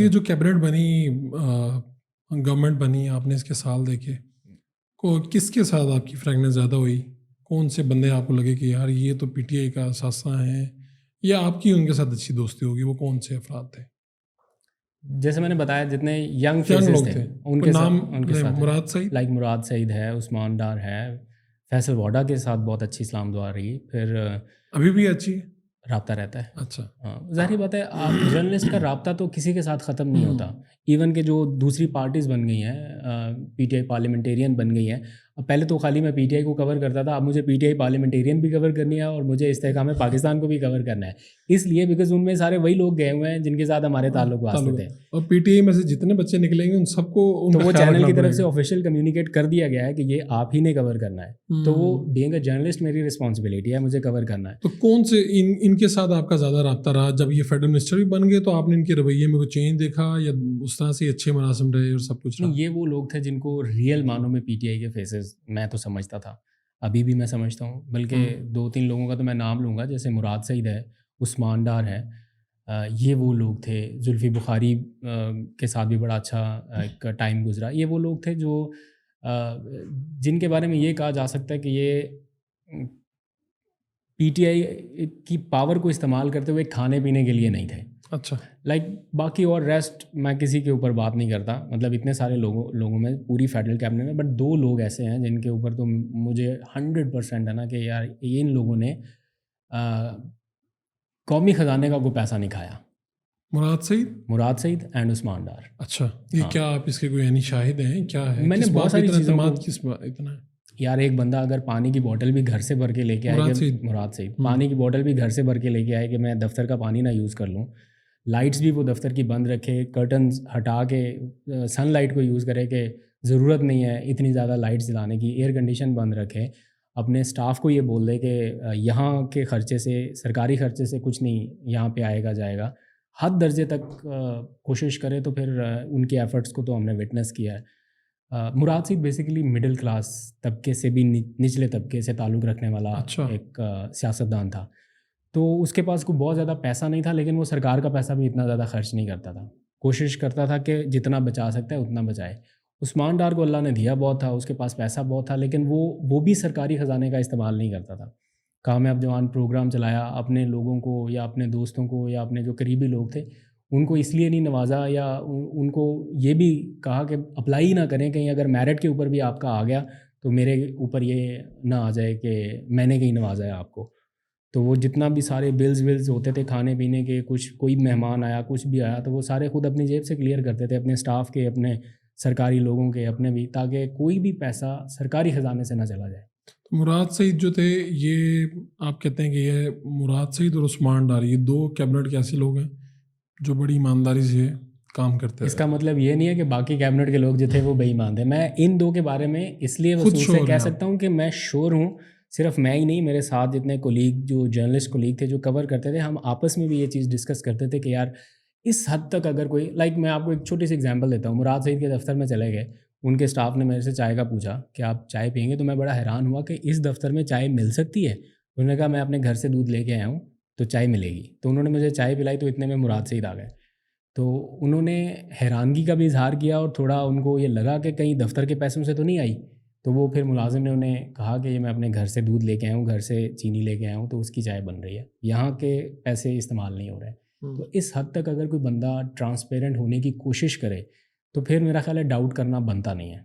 ये जो कैबिनेट बनी, गवर्नमेंट बनी, आपने इसके साल देखे, को किसके साथ आपकी फ्रेंकनेस ज़्यादा हुई? कौन से बंदे आपको लगे कि यार ये तो पीटीआई का सासा है, या आपकी उनके साथ अच्छी दोस्ती होगी? वो कौन से अफराद थे? जैसे मैंने बताया, जितने यंग यंग फेसेस लोग थे थे, उनके नाम साथ उनके साथ मुराद सईद, लाइक मुराद सईद है, उस्मान डार है, फैसल वाडा के साथ बहुत अच्छी इस्लाम दुआ रही। फिर अभी भी अच्छी है। राब्ता रहता है। अच्छा। हाँ, ज़ाहिर बात है, आप जर्नलिस्ट का राब्ता तो किसी के साथ ख़त्म नहीं होता। इवन के जो दूसरी पार्टीज़ बन गई हैं, पीटीआई पार्लियामेंटेरियन बन गई हैं। अब पहले तो खाली मैं पीटीआई को कवर करता था, अब मुझे पीटीआई पार्लियामेंटेरियन भी कवर करनी है और मुझे इस्तेहकाम पाकिस्तान को भी कवर करना है। इसलिए बिकॉज उनमें सारे वही लोग गए हुए हैं जिनके साथ हमारे ताल्लुक वास्ते थे। और पीटीआई में से जितने बच्चे निकलेंगे उन सबको तो उनका वो ख्याल चैनल रखना की तरफ पड़ेगा। से ऑफिशियल कम्युनिकेट कर दिया गया है कि ये आप ही ने कवर करना है। तो वो बीइंग अ जर्नलिस्ट मेरी रिस्पॉन्सिबिलिटी है, मुझे कवर करना है। तो कौन से इनके साथ आपका ज़्यादा रब्ता रहा? जब ये फेडरल मिनिस्टर भी बन गए तो आपने इनके रवैये में कोई चेंज देखा, या उस तरह से अच्छे मुनासिब रहे और सब कुछ रहा? नहीं, ये वो लोग थे जिनको रियल मानों में पीटीआई के फेसेस मैं तो समझता था, अभी भी मैं समझता हूँ। बल्कि 2-3 लोगों का तो मैं नाम लूँगा, जैसे मुराद सईद है, उस्मान डार है। ये वो लोग थे। जुल्फ़ी बुखारी के साथ भी बड़ा अच्छा एक टाइम गुजरा। ये वो लोग थे जो जिनके बारे में ये कहा जा सकता है कि ये पीटीआई की पावर को इस्तेमाल करते हुए खाने पीने के लिए नहीं थे। अच्छा। लाइक बाकी और रेस्ट मैं किसी के ऊपर बात नहीं करता, मतलब इतने सारे लोगों में पूरी फेडरल कैबिनेट में, बट 2 लोग ऐसे हैं जिनके ऊपर तो मुझे 100% है ना कि यार इन लोगों ने कौमी ख़जाने का कोई पैसा नहीं खाया। मुराद सईद, मुराद सईद एंड उस्मान डार। अच्छा। ये हाँ। क्या आप इसके कोई यानी शाहिद हैं? क्या है, मैंने किस बहुत बात पे सारी इतना चीज़ों एतमाद, को, किस बात इतना है? यार एक बंदा अगर पानी की बोतल भी घर से भर के लेके आए मुराद कि सईद। मुराद सईद पानी की बोतल भी घर से भर के लेके आए कि मैं दफ्तर का पानी ना यूज़ कर लूँ, लाइट्स भी वो दफ्तर की बंद रखे, कर्टन्स हटा के सनलाइट को यूज़ करे कि ज़रूरत नहीं है इतनी ज़्यादा लाइट्स जलाने की, एयर कंडीशन बंद रखे, अपने स्टाफ को ये बोल दे कि यहाँ के ख़र्चे से, सरकारी ख़र्चे से कुछ नहीं यहाँ पे आएगा जाएगा, हद दर्जे तक कोशिश करे, तो फिर उनके एफ़र्ट्स को तो हमने विटनेस किया है। मुराद सईद बेसिकली मिडिल क्लास तबके से भी निचले तबके से ताल्लुक़ रखने वाला अच्छा। एक सियासतदान था। तो उसके पास कोई बहुत ज़्यादा पैसा नहीं था, लेकिन वो सरकार का पैसा भी इतना ज़्यादा खर्च नहीं करता था। कोशिश करता था कि जितना बचा सकता है उतना बचाए। उस्मान डार को अल्लाह ने दिया बहुत था, उसके पास पैसा बहुत था, लेकिन वो भी सरकारी ख़जाने का इस्तेमाल नहीं करता था। कामयाब जवान प्रोग्राम चलाया, अपने लोगों को या अपने दोस्तों को या अपने जो करीबी लोग थे, उनको इसलिए नहीं नवाजा, या उनको ये भी कहा कि अप्लाई ना करें, कहीं अगर मेरिट के ऊपर भी आपका आ गया तो मेरे ऊपर ये ना आ जाए कि मैंने कहीं नवाजा है आपको। तो वो जितना भी सारे बिल्स होते थे खाने पीने के, कुछ कोई मेहमान आया, कुछ भी आया, तो वो सारे खुद अपनी जेब से क्लियर करते थे, अपने स्टाफ के, अपने सरकारी लोगों के, अपने भी, ताकि कोई भी पैसा सरकारी ख़जाने से ना चला जाए। तो मुराद सईद जो थे, ये आप कहते हैं कि ये मुराद सईद और उस्मान डार, ये 2 कैबिनेट के ऐसे लोग हैं जो बड़ी ईमानदारी से काम करते हैं। इसका मतलब ये नहीं है कि बाकी कैबिनेट के लोग जो थे वो बेईमान थे। मैं इन 2 के बारे में इसलिए खुद वसूल से श्योर कह हैं आप? सकता हूँ कि मैं श्योर हूँ। सिर्फ मैं ही नहीं, मेरे साथ जितने कोलीग, जो जर्नलिस्ट कोलीग थे जो कवर करते थे, हम आपस में भी ये चीज़ डिस्कस करते थे कि यार इस हद तक अगर कोई, लाइक मैं आपको एक छोटी सी एग्जांपल देता हूँ। मुराद सईद के दफ्तर में चले गए, उनके स्टाफ ने मेरे से चाय का पूछा कि आप चाय पियेंगे? तो मैं बड़ा हैरान हुआ कि इस दफ्तर में चाय मिल सकती है। उन्होंने कहा मैं अपने घर से दूध लेके आया हूँ तो चाय मिलेगी। तो उन्होंने मुझे चाय पिलाई, तो इतने में मुराद सईद आ गए। तो उन्होंने हैरानगी का भी इज़हार किया और थोड़ा उनको ये लगा कि कहीं दफ्तर के पैसों से तो नहीं आई। तो वो फिर मुलाजिम ने उन्हें कहा कि ये मैं अपने घर से दूध लेके आया हूँ, घर से चीनी लेके आया हूँ, तो उसकी चाय बन रही है, यहाँ के पैसे इस्तेमाल नहीं हो रहे। तो इस हद तक अगर कोई बंदा ट्रांसपेरेंट होने की कोशिश करे, तो फिर मेरा ख्याल है डाउट करना बनता नहीं है।